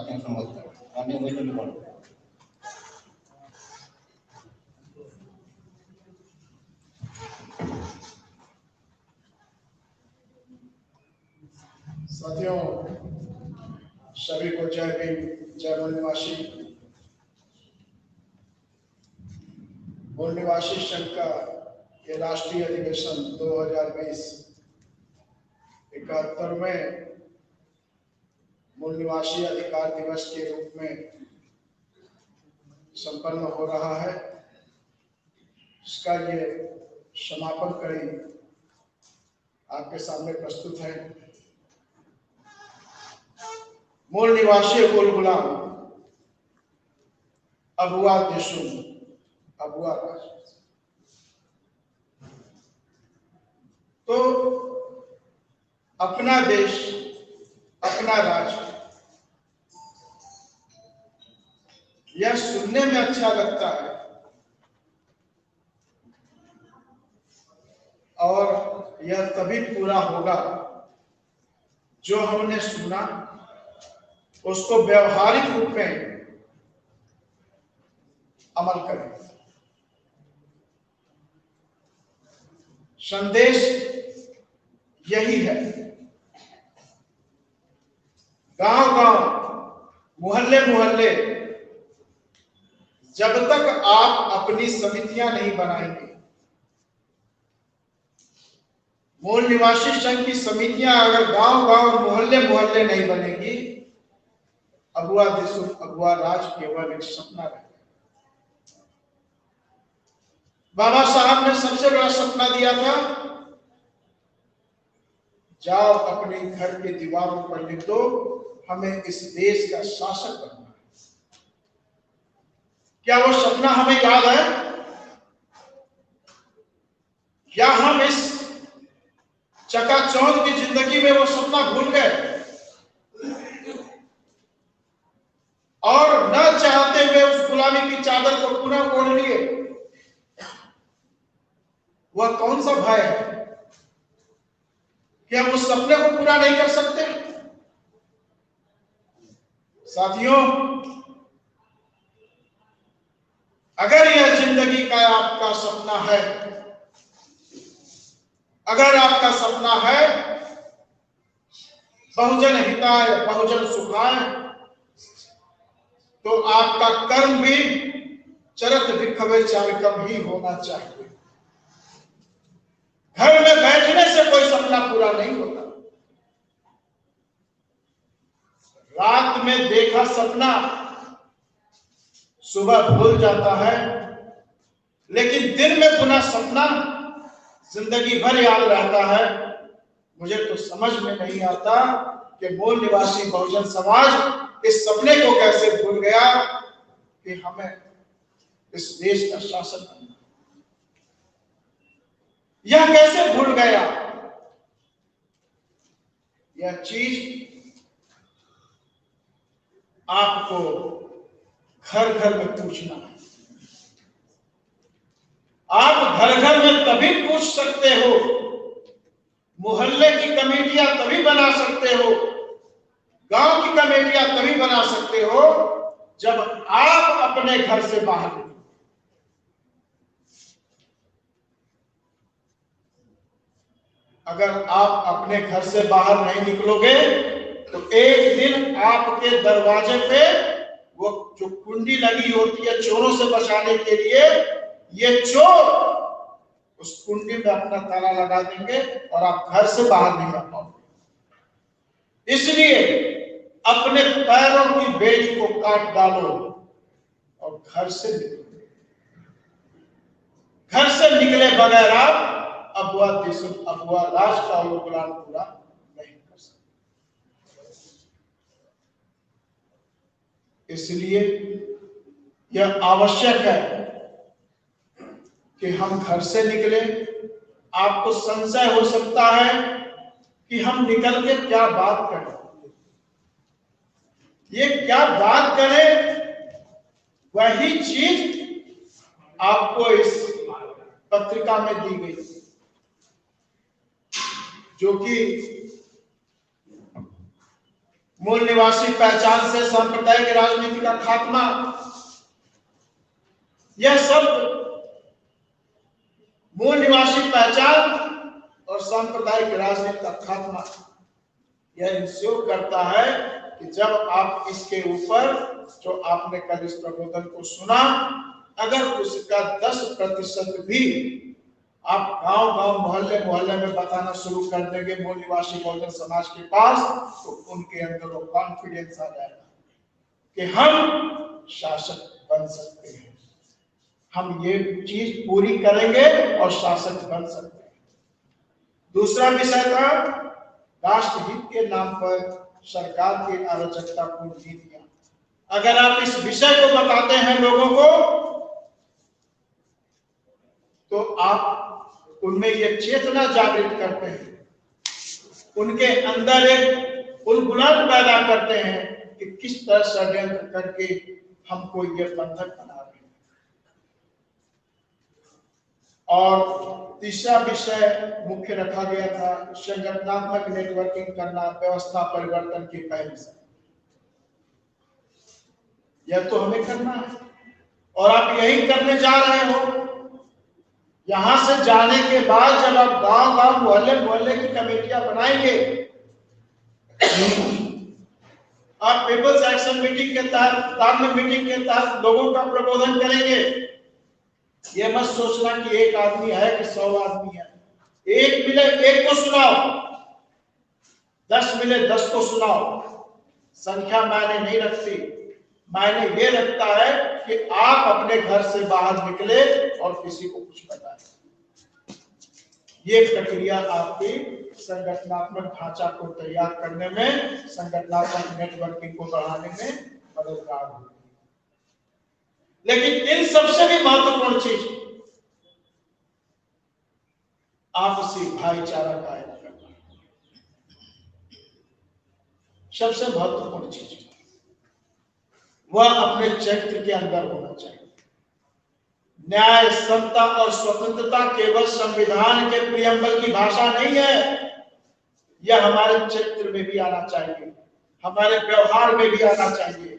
साथियों समझते अन्य वही नहीं बोल। साथियों सभी को जय भीम, जय मूल निवासी। मूल निवासी संघ का ये राष्ट्रीय अधिवेशन 2020 71वें मूल निवासी अधिकार दिवस के रूप में संपन्न हो रहा है। इसका ये समापन कड़ी आपके सामने प्रस्तुत है। मूल निवासी कुल गुलाम अबुआ देशु अबुआ राज। तो अपना देश अपना राज्य, यह सुनने में अच्छा लगता है और यह तभी पूरा होगा जो हमने सुना उसको व्यवहारिक रूप में अमल करें। संदेश यही है। गांव गांव, मोहल्ले मोहल्ले, जब तक आप अपनी समितियां नहीं बनाएंगे, मूल निवासी संघ की समितियां अगर गांव गांव, मोहल्ले मोहल्ले नहीं बनेगी, अबुआ देशु अबुआ राज केवल एक सपना रहेगा। बाबा साहब ने सबसे बड़ा सपना दिया था, जाओ अपने घर के दीवारों पर लिख दो, हमें इस देश का शासक बनना है। क्या वो सपना हमें याद है? या हम इस चकाचौंध की जिंदगी में वो सपना भूल गए और न चाहते हुए उस गुलामी की चादर को पुनः ओढ़ लिए? वह कौन सा भय है कि हम उस सपने को पूरा नहीं कर सकते? साथियों, अगर यह जिंदगी का आपका सपना है, अगर आपका सपना है बहुजन हिताय बहुजन सुखाय, तो आपका कर्म भी चरत भिक्षवे चारिकम ही होना चाहिए। घर में बैठने से कोई सपना पूरा नहीं होता। रात में देखा सपना सुबह भूल जाता है, लेकिन दिन में पुनः सपना जिंदगी भर याद रहता है। मुझे तो समझ में नहीं आता कि मूल निवासी बहुजन समाज इस सपने को कैसे भूल गया कि हमें इस देश का शासन करना। यह कैसे भूल गया? यह चीज आपको घर घर में पूछना है। आप घर घर में तभी पूछ सकते हो, मोहल्ले की कमेटियां तभी बना सकते हो, गांव की कमेटियां तभी बना सकते हो जब आप अपने घर से बाहर निकलो। अगर आप अपने घर से बाहर नहीं निकलोगे तो एक दिन आपके दरवाजे पे वो जो कुंडी लगी होती है चोरों से बचाने के लिए, ये चोर उस कुंडी में अपना ताला लगा देंगे और आप घर से बाहर नहीं आ पाओगे। इसलिए अपने पैरों की बेड़ी को काट डालो और घर से निकलो। घर से निकले बगैर आप अबुआ देशु अबुआ राज का गुलाम पूरा नहीं कर सकते। इसलिए यह आवश्यक है कि हम घर से निकले। आपको संशय हो सकता है कि हम निकल के क्या बात करें, ये क्या बात करें। वही चीज आपको इस पत्रिका में दी गई, जो कि मूल निवासी पहचान से सांप्रदायिक राजनीति का खात्मा, यह सब मूल निवासी पहचान और सांप्रदायिक राजनीति का खात्मा यह इंश्योर करता है कि जब आप इसके ऊपर जो आपने कल इस प्रबोधन को सुना, अगर उसका 10% भी आप गांव-गांव, मोहल्ले-मोहल्ले में बताना शुरू कर देंगे मूल निवासी बहुजन समाज के पास, तो उनके अंदर वो कॉन्फिडेंस आ जाएगा कि हम शासक बन सकते हैं, हम ये चीज पूरी करेंगे और शासक बन सकते हैं। दूसरा विषय था राष्ट्रहित के नाम पर सरकार की अराजकतापूर्ण नीतियां। अगर आप इस विषय को बताते हैं लोगों को, तो आप उनमें ये चेतना जागृत करते हैं, उनके अंदर एक उलगुलान पैदा करते हैं कि किस तरह षड्यंत्र करके हमको ये बंधक बना रहे हैं। और तीसरा विषय मुख्य रखा गया था संगठनात्मक नेटवर्किंग करना व्यवस्था परिवर्तन की पहल से। यह तो हमें करना है और आप यही करने जा रहे हो। यहां से जाने के बाद जब आप गांव-गांव, मोहल्ले-मोहल्ले की कमेटियां बनाएंगे, आप पीपल्स एक्शन मीटिंग के तहत, तालमेल मीटिंग के तहत लोगों का प्रबोधन करेंगे। ये मत सोचना कि एक आदमी है कि 100 आदमी है। एक मिले एक को सुनाओ, 10 मिले 10 को सुनाओ। संख्या मायने नहीं रखती, मायने ये रखता है कि आप अपने घर से बाहर निकले और किसी को कुछ बताएं। ये प्रक्रिया आपकी संगठनात्मक ढांचा को तैयार करने में, संगठनात्मक नेटवर्किंग को बढ़ाने में मददगार होगी। लेकिन इन सबसे भी महत्वपूर्ण चीज आपसी भाईचारा कायम करना, सबसे महत्वपूर्ण चीज वह अपने चरित्र के अंदर होना चाहिए। न्याय, समता और स्वतंत्रता केवल संविधान के प्रियम्बल की भाषा नहीं है, यह हमारे चरित्र में भी आना चाहिए, हमारे व्यवहार में भी आना चाहिए।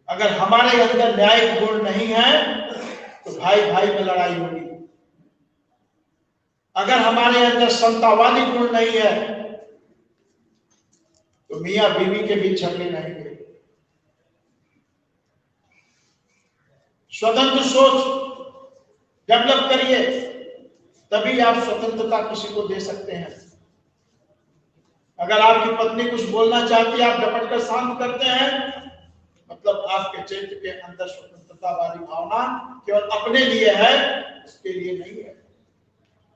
अगर हमारे अंदर न्यायिक गुण नहीं है तो भाई भाई में लड़ाई होगी। अगर हमारे अंदर समतावादी गुण नहीं है तो मियां बीवी के बीच झगड़े नहीं हुए। स्वतंत्र सोच डेवलप करिए, तभी आप स्वतंत्रता किसी को दे सकते हैं। अगर आपकी पत्नी कुछ बोलना चाहती है, आप डपट कर शांत करते हैं, मतलब आपके चरित्र के अंदर स्वतंत्रता वाली भावना केवल अपने लिए है, उसके लिए नहीं है,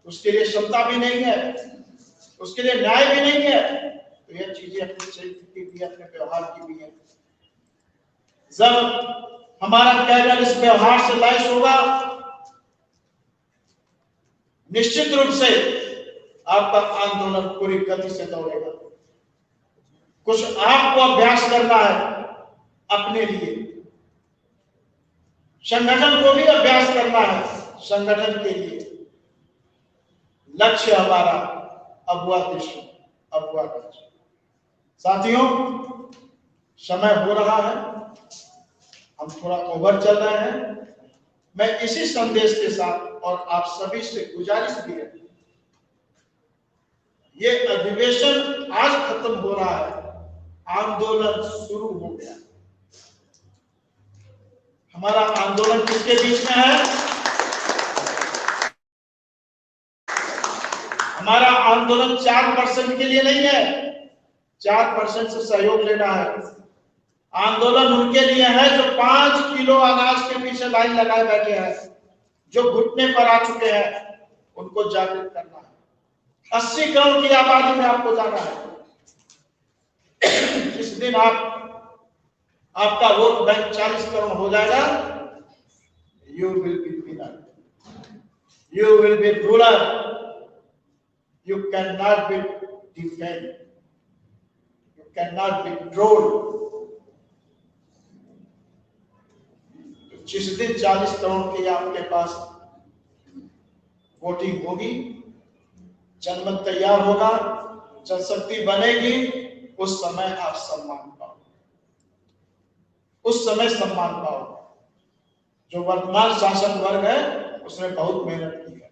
उसके लिए क्षमता भी नहीं है, उसके लिए न्याय भी नहीं है। तो यह चीजें अपने चरित्र की भी, अपने व्यवहार की भी है। जब हमारा कैरियर इस व्यवहार से लैस होगा, निश्चित रूप से आपका आंदोलन पूरी गति से दौड़ेगा। कुछ आपको अभ्यास करना है अपने लिए, संगठन को भी अभ्यास करना है संगठन के लिए। लक्ष्य हमारा अगुआ देश, अगुआ देश। साथियों, समय हो रहा है, हम थोड़ा ओवर चल रहे हैं। मैं इसी संदेश के साथ और आप सभी से गुजारिश भी है, ये अधिवेशन आज खत्म हो रहा है, आंदोलन शुरू हो गया। हमारा आंदोलन किसके बीच में है? हमारा आंदोलन 4% के लिए नहीं है, 4% से सहयोग लेना है। आंदोलन उनके लिए है जो 5 किलो अनाज के पीछे लाइन लगाए बैठे हैं, जो घुटने पर आ चुके हैं, उनको जागृत करना है। 80 करोड़ की आबादी में आपको जाना है। जिस दिन आपका वोट बैंक 40 करोड़ हो जाएगा, you will be winner, you will be ruler, you can not be defend, you can not be trolled. जिस दिन 40 करोड़ की आपके पास वोटिंग होगी, जनमत तैयार होगा, जनशक्ति बनेगी, उस समय आप सम्मान पाओ, उस समय सम्मान पाओ। जो वर्तमान शासन वर्ग है उसने बहुत मेहनत की है,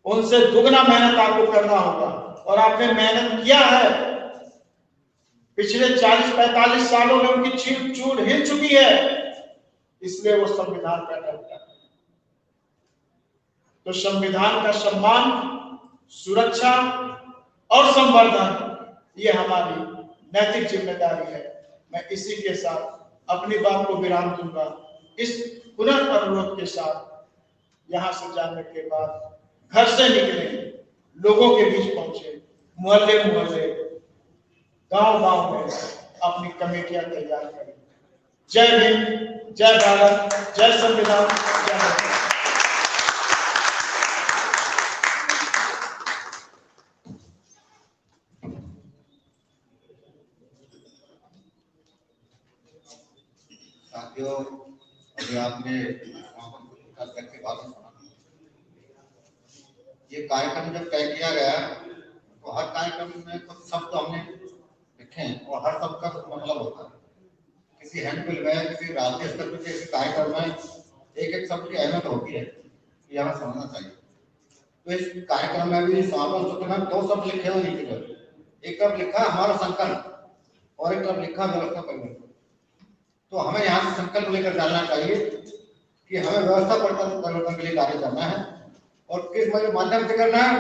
उनसे दुगना मेहनत आपको करना होगा। और आपने मेहनत किया है, पिछले 40-45 सालों में उनकी चीड़ चूड़ हिल चुकी है, इसलिए वो संविधान का डरता है। तो संविधान का सम्मान, सुरक्षा और संवर्धन ये हमारी नैतिक जिम्मेदारी है। मैं इसी के साथ अपनी बात को विराम दूंगा, इस पुनः अनुरोध के साथ। यहां से जाने के बाद घर से निकले, लोगों के बीच पहुंचे, मोहल्ले मोहल्ले, गांव गांव में अपनी कमेटियां तैयार करें। जय भीम, जय भारत, जय संविधान, जय भारत। साथियों, अभी आपने करके बात सुना। ये कार्यक्रम जब तय किया गया तो हर कार्यक्रम में कुछ शब्द हमने लिखे हैं और हर शब्द का कुछ मतलब होता है। किसी हैंडबिल में, किसी राष्ट्रीय स्तर पर किसी कार्यक्रम में एक एक शब्द की अहमियत होती है, ये हमें समझना चाहिए। तो इस कार्यक्रम में भी समापन सूत्र में 2 शब्द लिखे हुए नीचे, एक तरफ लिखा हमारा संकल्प और एक तरफ लिखा व्यवस्था परिवर्तन। तो हमें यहाँ से संकल्प लेकर जाना चाहिए कि हमें व्यवस्था परिवर्तन के लिए कार्य करना है। और किस माध्यम से करना है?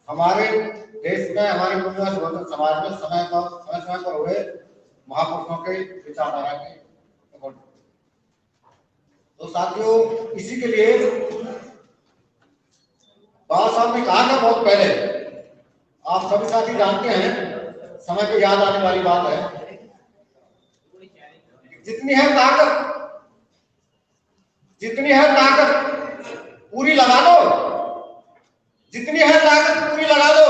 हमारे देश में, हमारे समाज में समय पर हुए महापुरुषों के विचारधारा के। तो साथियों, इसी के लिए बाबा साहब ने कहा था बहुत पहले, आप सभी साथी जानते हैं, समय पे याद आने वाली बात है, जितनी है ताकत पूरी लगा दो, जितनी है ताकत पूरी लगा दो,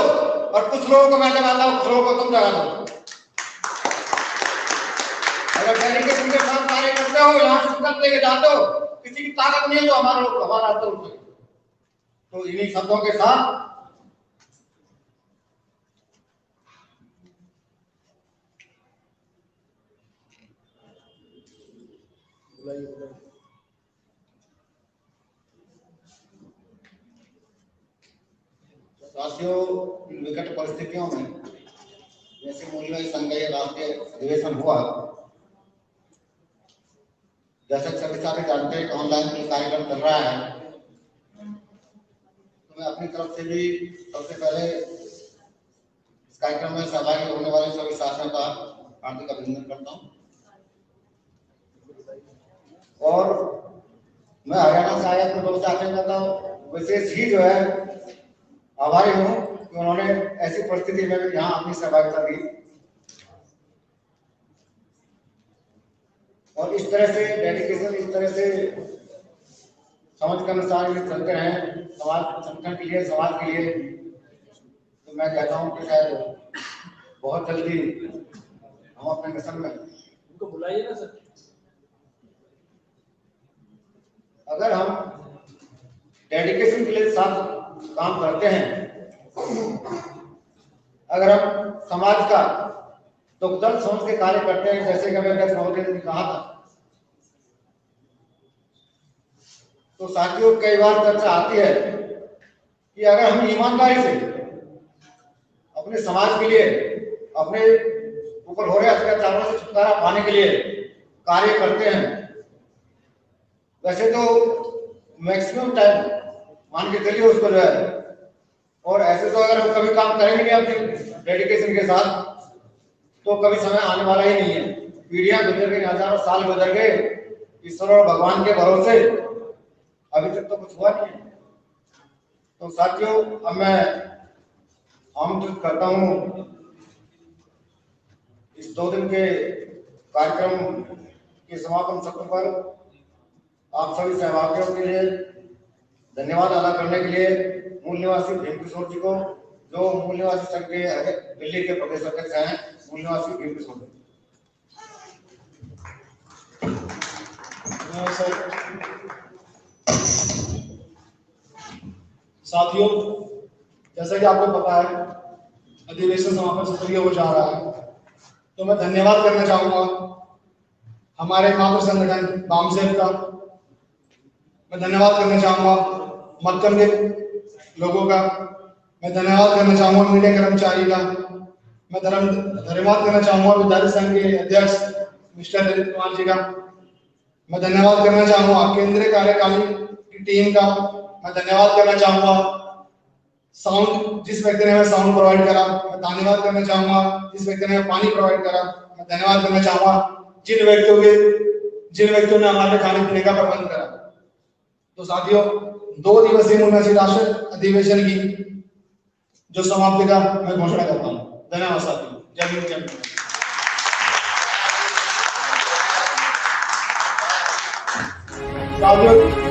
और कुछ लोगों को मैं जगाता हूं, कुछ लोगों को तुम जगा दो। अगर डेडिकेशन के साथ कार्य करते हो, यहाँ संकल्प लेके जाते हो, किसी की ताकत नहीं है तो हमारा तो उठे। तो इन्हीं शब्दों के साथ साथियों, इन विकट परिस्थितियों में जैसे मूल्य संघीय राष्ट्रीय अधिवेशन हुआ, जैसे सभी साथी जानते हैं ऑनलाइन कार्यक्रम चल रहा है, तो मैं अपनी तरफ से भी सबसे पहले इस कार्यक्रम में सहभागी होने वाले सभी साथियों का हार्दिक अभिनंदन करता हूँ। और मैं हरियाणा से आया तो 2 साथियों का विशेष ही जो है आभारी हूँ कि उन्होंने ऐसी परिस्थिति में भी यहाँ अपनी सहभागिता दी। और इस तरह से डेडिकेशन, इस तरह से समझ के अनुसार ये चलते रहे समाज संगठन के लिए, समाज के लिए। तो मैं कहता हूँ कि शायद बहुत जल्दी हम अपने मिशन में, उनको बुलाइए ना सर, अगर हम डेडिकेशन के लिए साथ काम करते हैं, अगर हम समाज का दुख दर्द समझ के कार्य करते हैं, जैसे कि अध्यक्ष महोदय ने कहा था, तो साथियों कई बार चर्चा आती है कि अगर हम ईमानदारी से अपने समाज के लिए, अपने ऊपर हो रहे अत्याचारों से छुटकारा पाने के लिए कार्य करते हैं, वैसे तो मैक्सिमम टाइम मान के चलिए उसको जो है, और ऐसे तो अगर हम कभी काम करेंगे नहीं अपने डेडिकेशन के साथ, तो कभी समय आने वाला ही नहीं है। पीढ़ियां गुजर गई, हजारों साल गुजर गए, ईश्वर और भगवान के भरोसे अभी तक तो कुछ हुआ नहीं। तो साथियों, अब मैं आमंत्रित करता हूं इस 2 दिन के कार्यक्रम के समापन सत्र पर आप सभी सहभागियों के लिए धन्यवाद अदा करने के लिए मूल निवासी भीम किशोर जी को, जो मूल निवासी संघ के दिल्ली के प्रदेश अध्यक्ष हैं, मूल निवासी भीम किशोर जी। साथियों, जैसा कि आपको पता है, अधिवेशन समापन सत्र हो जा रहा है, तो मैं धन्यवाद करना चाहूंगा हमारे मातृ संगठन बामसेव का, मैं धन्यवाद करना चाहूंगा मक्कम के लोगों का, मैं धन्यवाद करना चाहूंगा मीडिया कर्मचारी का, मैं धन्यवाद करना चाहूंगा विद्यार्थी संघ के अध्यक्ष मिस्टर ललित कुमार जी का, मैं धन्यवाद करना चाहूंगा केंद्रीय कार्यकारिणी की टीम का, मैं धन्यवाद करना चाहूंगा साउंड जिस व्यक्ति ने हमें साउंड प्रोवाइड करा, मैं धन्यवाद करना चाहूंगा जिस व्यक्ति ने हमें पानी प्रोवाइड करा, मैं धन्यवाद करना चाहूंगा जिन व्यक्तियों ने हमारे खाने पीने का प्रबंध करा। तो साथियों, 2 दिवसीय मुन्नासिर राष्ट्रीय अधिवेशन की जो समाप्ति का मैं घोषणा करता हूँ। धन्यवाद साथियों, जय हिंद, जय भारत। साथियों